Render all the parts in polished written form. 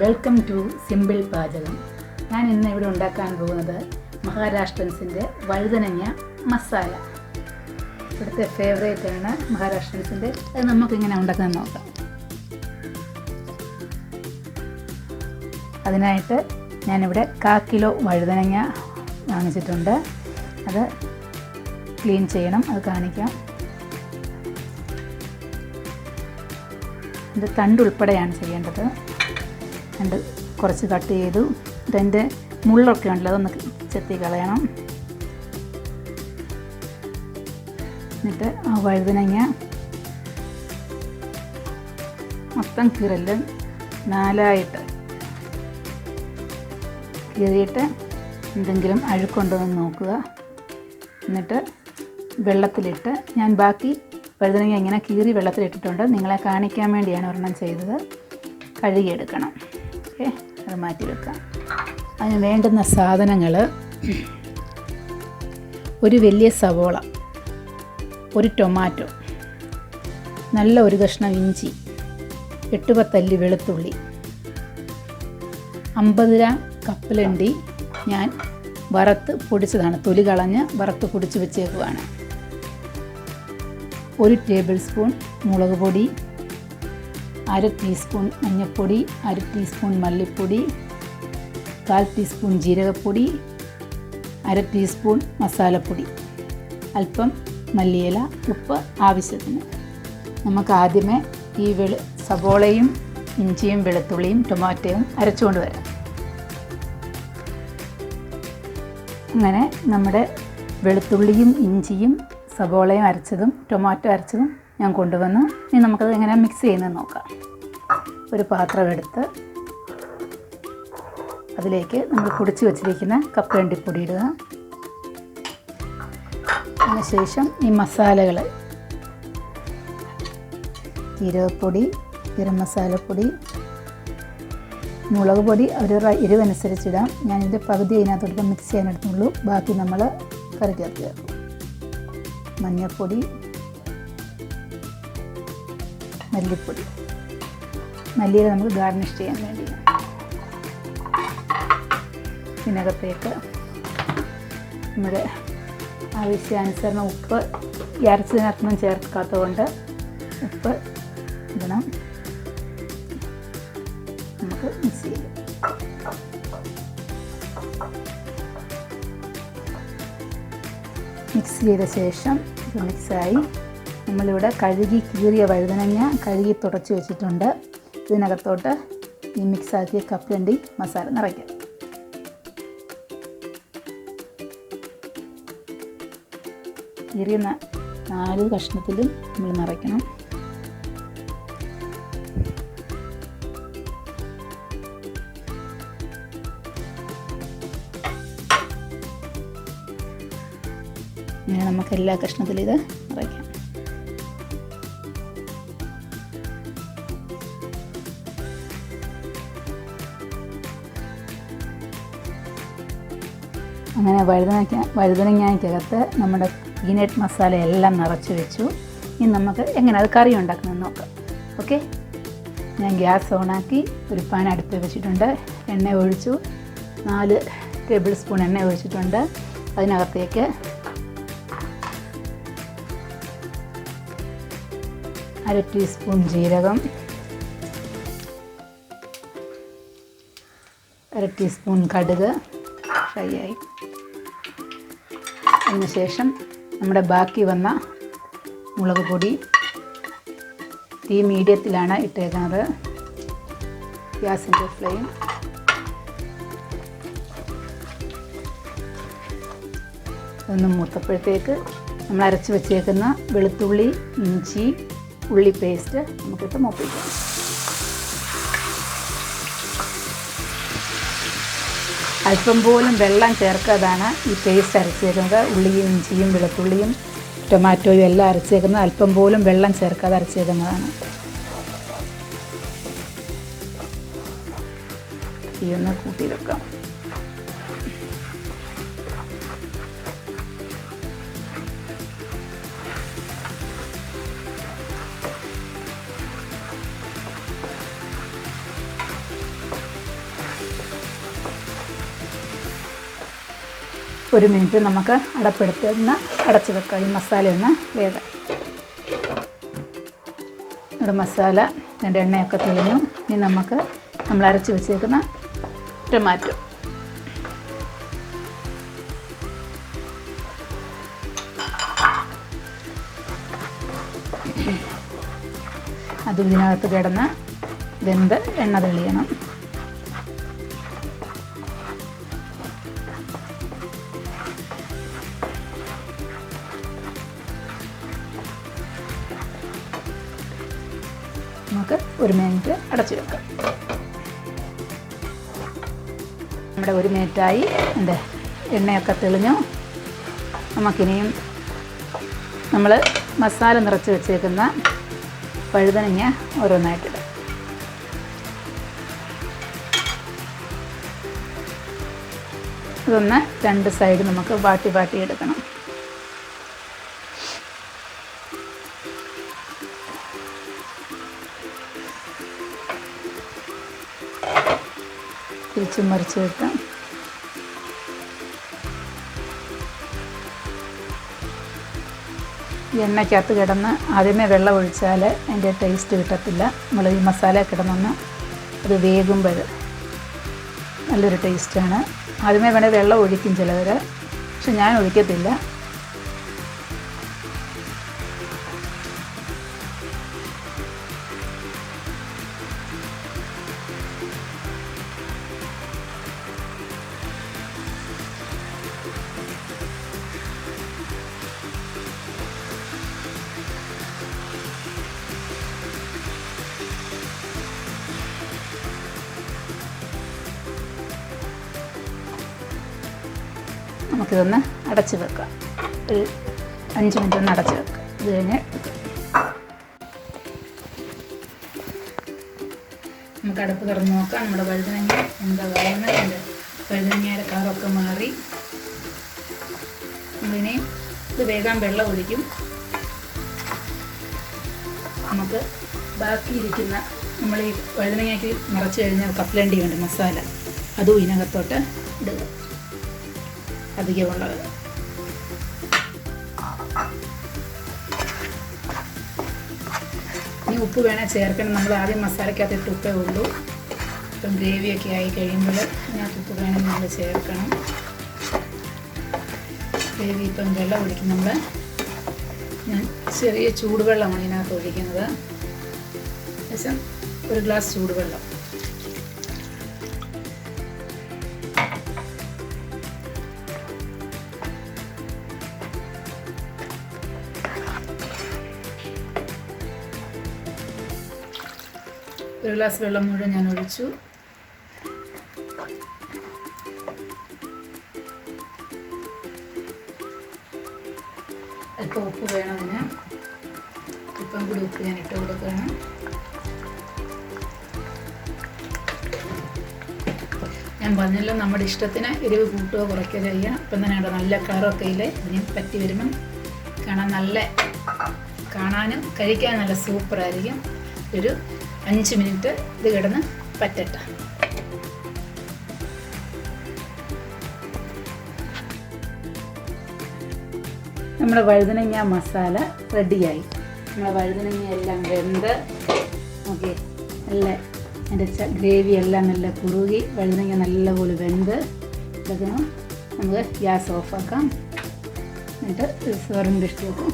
Welcome to simple പാചകം. ഞാൻ ഇന്ന് ഇവിടെ ഉണ്ടാക്കാൻ പോകുന്നത് മഹാരാഷ്ട്രൻസിൻ്റെ വഴുതനങ്ങ മസാല. ഇവിടുത്തെ ഫേവറേറ്റ് ആണ് മഹാരാഷ്ട്രൻസിൻ്റെ. അത് നമുക്കിങ്ങനെ ഉണ്ടാക്കാൻ നോക്കാം. അതിനായിട്ട് ഞാനിവിടെ 1/4 കിലോ വഴുതനങ്ങ വാങ്ങിച്ചിട്ടുണ്ട്. അത് ക്ലീൻ ചെയ്യണം, അത് കാണിക്കാം. ഇത് തണ്ടുൾപ്പെടെയാണ് ചെയ്യേണ്ടത്. രണ്ട് കുറച്ച് കട്ട് ചെയ്തു. ഇതിൻ്റെ മുള്ളൊക്കെ ഉണ്ടല്ലോ, അതൊന്ന് ചെത്തി കളയണം. എന്നിട്ട് ആ വഴുതനങ്ങ മൊത്തം കീറല് 4ആയിട്ട് കീറിയിട്ട് എന്തെങ്കിലും അഴുക്കുണ്ടോ എന്ന് നോക്കുക. എന്നിട്ട് വെള്ളത്തിലിട്ട്, ഞാൻ ബാക്കി വഴുതനങ്ങ ഇങ്ങനെ കീറി വെള്ളത്തിലിട്ടിട്ടുണ്ട്, നിങ്ങളെ കാണിക്കാൻ വേണ്ടിയാണ് ഒരെണ്ണം ചെയ്തത്. കഴുകിയെടുക്കണം. ഓക്കെ, അത് മാറ്റി വെക്കാം. അതിന് വേണ്ടുന്ന സാധനങ്ങൾ: ഒരു വലിയ സവോള, ഒരു ടൊമാറ്റോ, നല്ല ഒരു കഷ്ണം ഇഞ്ചി, 8-10 അല്ലി വെളുത്തുള്ളി, 50 ഗ്രാം കപ്പലണ്ടി ഞാൻ വറുത്ത് പൊടിച്ചതാണ്, തൊലി കളഞ്ഞ് വറുത്ത് പൊടിച്ച് വെച്ചേക്കുവാണ്. 1 ടേബിൾ സ്പൂൺ മുളക് പൊടി, 1/2 ടീസ്പൂൺ മഞ്ഞൾപ്പൊടി, 1/2 ടീസ്പൂൺ മല്ലിപ്പൊടി, 1/4 ടീസ്പൂൺ ജീരകപ്പൊടി, 1/2 ടീസ്പൂൺ മസാലപ്പൊടി, അല്പം മല്ലിയില, ഉപ്പ് ആവശ്യത്തിന്. നമുക്ക് ആദ്യമേ ഈ സവോളയും ഇഞ്ചിയും വെളുത്തുള്ളിയും ടൊമാറ്റോയും അരച്ചുകൊണ്ട് വരാം. അങ്ങനെ നമ്മുടെ വെളുത്തുള്ളിയും ഇഞ്ചിയും സവോളയും അരച്ചതും ടൊമാറ്റോ അരച്ചതും ഞാൻ കൊണ്ടുവന്നു. ഇനി നമുക്കത് എങ്ങനെ മിക്സ് ചെയ്യുന്നത് നോക്കാം. ഒരു പാത്രം എടുത്ത് അതിലേക്ക് നമ്മൾ പൊടിച്ച് വെച്ചിരിക്കുന്ന കപ്പലണ്ടിപ്പൊടി ഇടുക. അതിനുശേഷം ഈ മസാലകൾ: ജീരകപ്പൊടി, ഗരം മസാലപ്പൊടി, മുളക് പൊടി അവരുടെ എരിവനുസരിച്ചിടാം. ഞാനിതിൻ്റെ പകുതി അതിനകത്തോട്ട് മിക്സ് ചെയ്യാനെടുത്തുള്ളൂ, ബാക്കി നമ്മൾ കറിക്കകത്ത് ചേർക്കും. മഞ്ഞൾപ്പൊടി, മല്ലിപ്പൊടി, മല്ലിയില നമുക്ക് ഗാർണിഷ് ചെയ്യാൻ വേണ്ടി. ഇതിനകത്തേക്ക് നമ്മുടെ ആവശ്യാനുസരണം ഉപ്പ്, ഈ അരച്ചതിനകത്തൊന്നും ചേർക്കാത്തതുകൊണ്ട് ഉപ്പ് ഇടണം. നമുക്ക് മിക്സ് ചെയ്യാം. മിക്സ് ചെയ്ത ശേഷം ഇത് മിക്സായി. നമ്മളിവിടെ കഴുകി കീറിയ വഴുതനങ്ങ കഴുകി തുടച്ച് വെച്ചിട്ടുണ്ട്. ഇതിനകത്തോട്ട് ഈ മിക്സാക്കിയ കപ്പലണ്ടി മസാല നിറയ്ക്കാം. കീറിയ 4 കഷ്ണത്തിലും നമ്മൾ നിറയ്ക്കണം. ഇങ്ങനെ നമുക്ക് എല്ലാ കഷ്ണത്തിലും ഇത് നിറയ്ക്കാം. അങ്ങനെ വഴുതനങ്ങയ്ക്കകത്ത് നമ്മുടെ പീനട്ട് മസാല എല്ലാം നിറച്ച് വെച്ചു. ഇനി നമുക്ക് എങ്ങനെ അത് കറി ഉണ്ടാക്കണമെന്ന് നോക്കാം. ഓക്കെ, ഞാൻ ഗ്യാസ് ഓണാക്കി ഒരു പാൻ അടുപ്പിൽ വെച്ചിട്ടുണ്ട്. എണ്ണ ഒഴിച്ചു. 4 ടേബിൾ സ്പൂൺ എണ്ണ ഒഴിച്ചിട്ടുണ്ട്. അതിനകത്തേക്ക് 1/2 ടീസ്പൂൺ ജീരകം, 1/2 ടീസ്പൂൺ കടുക് ഫ്രൈ ആയി. അതിനുശേഷം നമ്മുടെ ബാക്കി വന്ന മുളക് പൊടി, തീ മീഡിയത്തിലാണ് ഇട്ടേക്കുന്നത്. ഗ്യാസിൻ്റെ ഫ്ലെയിം ഒന്ന് മൂത്തപ്പോഴത്തേക്ക് നമ്മൾ അരച്ച് വെച്ചേക്കുന്ന വെളുത്തുള്ളി, ഇഞ്ചി, ഉള്ളി പേസ്റ്റ് നമുക്കിട്ട് മൂപ്പിക്കാം. അല്പം പോലും വെള്ളം ചേർക്കാതാണ് ഈ പേസ്റ്റ് അരച്ചേക്കുന്നത്. ഉള്ളിയും ഇഞ്ചിയും വെളുത്തുള്ളിയും ടൊമാറ്റോയും എല്ലാം അരച്ചേക്കുന്നത് അല്പം പോലും വെള്ളം ചേർക്കാതെ അരച്ചേക്കുന്നതാണ്. ഈ ഒന്ന് കൂട്ടി വെക്കാം. 1 മിനിറ്റ് നമുക്ക് അടച്ച് വെക്കാം. ഈ മസാല ഒന്ന് വേഗം. ഇവിടെ മസാല എണ്ണയൊക്കെ തെളിഞ്ഞു. ഇനി നമുക്ക് നമ്മൾ അരച്ച് വെച്ചേക്കുന്ന ടൊമാറ്റോ അത് ഇതിനകത്ത് കിടന്ന് വെന്ത് എണ്ണ തെളിയണം. നമുക്ക് 1 മിനിറ്റ് അടച്ചു വെക്കാം. നമ്മുടെ 1 മിനിറ്റായി. എണ്ണയൊക്കെ തെളിഞ്ഞു. നമുക്കിനിയും നമ്മൾ മസാല നിറച്ച് വെച്ചേക്കുന്ന വഴുതനങ്ങ ഓരോന്നായിട്ടിടാം. ഇതൊന്ന് 2 സൈഡ് നമുക്ക് വാട്ടി എടുക്കണം. തിരിച്ചും മറിച്ച് വെക്കാം. ഈ എണ്ണയ്ക്കകത്ത് കിടന്ന് ആദ്യമേ വെള്ളം ഒഴിച്ചാൽ അതിൻ്റെ ടേസ്റ്റ് കിട്ടത്തില്ല. നമ്മൾ ഈ മസാല കിടന്നൊന്ന് അത് വേകുമ്പോൾ നല്ലൊരു ടേസ്റ്റാണ്. ആദ്യമേ വേണേൽ വെള്ളം ഒഴിക്കും ചിലവർ, പക്ഷെ ഞാൻ ഒഴിക്കത്തില്ല. നമുക്കിതൊന്ന് അടച്ച് വെക്കാം. ഒരു 5 മിനിറ്റ് ഒന്ന് അടച്ച് വെക്കാം. ഇത് കഴിഞ്ഞ് നമുക്ക് അടുപ്പ് തുറന്ന് നോക്കാം. നമ്മുടെ വഴുതനങ്ങ എന്താ പറയുന്നത്, വഴുതനങ്ങയുടെ കളറൊക്കെ മാറി. നമ്മളിനി ഇത് വേഗം വെള്ളം ഒഴിക്കും. നമുക്ക് ബാക്കിയിരിക്കുന്ന നമ്മൾ ഈ വഴുതനങ്ങയ്ക്ക് നിറച്ച് കഴിഞ്ഞാൽ കപ്പലണ്ടിയുണ്ട് മസാല, അതും ഇതിനകത്തോട്ട് ഇടുക. അധികമുള്ളത് ഇനി ഉപ്പ് വേണേൽ ചേർക്കണം. നമ്മൾ ആദ്യം മസാലയ്ക്കകത്തിട്ട് ഉപ്പേ ഉള്ളൂ. ഇപ്പം ഗ്രേവിയൊക്കെ ആയി കഴിയുമ്പോൾ ഇതിനകത്ത് ഉപ്പ് വേണമെങ്കിൽ നമ്മൾ ചേർക്കണം. ഗ്രേവി ഇപ്പം വെള്ളം ഒഴിക്കും. ഞാൻ ചെറിയ ചൂടുവെള്ളമാണ് ഇതിനകത്ത് ഒഴിക്കുന്നത്. ശേഷം 1 ഗ്ലാസ് ചൂടുവെള്ളം. ഒരു ഗ്ലാസ് വെള്ളം മുഴുവൻ ഞാൻ ഒഴിച്ചു. അല്പം ഉപ്പ് വേണം അതിന്. ഇപ്പം കൂടി ഉപ്പ് ഞാൻ ഇട്ട് കൊടുക്കുകയാണ്. ഞാൻ പറഞ്ഞല്ലോ, നമ്മുടെ ഇഷ്ടത്തിന് എരിവ് കൂട്ടുകയോ കുറയ്ക്കുകയോ ചെയ്യാം. ഇപ്പം തന്നെ നല്ല കളറൊക്കെ ഇല്ലേ, ഇതിന് പറ്റി വരുമ്പം കാണാനും കഴിക്കാനും നല്ല സൂപ്പറായിരിക്കും. ഒരു 5 മിനിറ്റ് ഇത് കിടന്ന് പറ്റട്ടെ. നമ്മുടെ വഴുതനങ്ങ മസാല റെഡിയായി. നമ്മുടെ വഴുതനങ്ങ എല്ലാം വെന്ത് ഓക്കെ, നല്ല അതിൻ്റെ ഗ്രേവി എല്ലാം നല്ല കുറുകി വഴുതനങ്ങ നല്ലപോലെ വെന്ത് എടുക്കണം. നമുക്ക് ഗ്യാസ് ഓഫാക്കാം. എന്നിട്ട് സെർവിങ് ഡിഷിലേക്ക്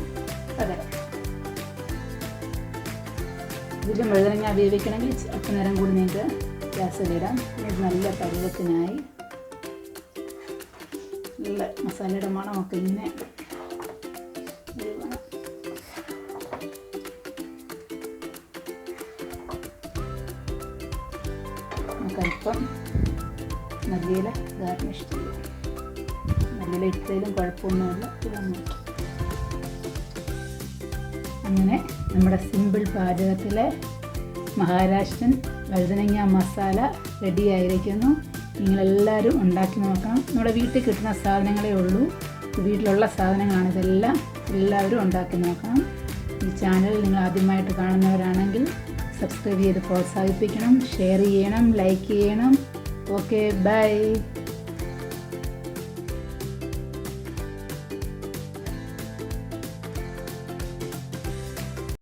പകരം. ഇതിലും വഴുതനങ്ങ വേവിക്കണമെങ്കിൽ അല്പം നേരം കൂടി നിങ്ങൾക്ക് ഗ്യാസിലിടാം. ഇത് നല്ല പരുവത്തിനായി. നല്ല മസാലയുടെ മണമൊക്കെ ഇങ്ങനെ വേവണം. നമുക്കല്പം മല്ലിയില ഗാർണിഷ് ചെയ്യും. മല്ലിയില ഇട്ടതിലും കുഴപ്പമൊന്നുമില്ല. ഇതൊന്നും അങ്ങനെ നമ്മുടെ സിമ്പിൾ പാചകത്തിലെ മഹാരാഷ്ട്രൻ വഴുതനങ്ങ മസാല റെഡി ആയിരിക്കുന്നു. നിങ്ങളെല്ലാവരും ഉണ്ടാക്കി നോക്കണം. നമ്മുടെ വീട്ടിൽ കിട്ടുന്ന സാധനങ്ങളേ ഉള്ളൂ, വീട്ടിലുള്ള സാധനങ്ങളാണ് ഇതെല്ലാം. എല്ലാവരും ഉണ്ടാക്കി നോക്കണം. ഈ ചാനൽ നിങ്ങൾ ആദ്യമായിട്ട് കാണുന്നവരാണെങ്കിൽ സബ്സ്ക്രൈബ് ചെയ്ത് പ്രോത്സാഹിപ്പിക്കണം, ഷെയർ ചെയ്യണം, ലൈക്ക് ചെയ്യണം. Okay, by.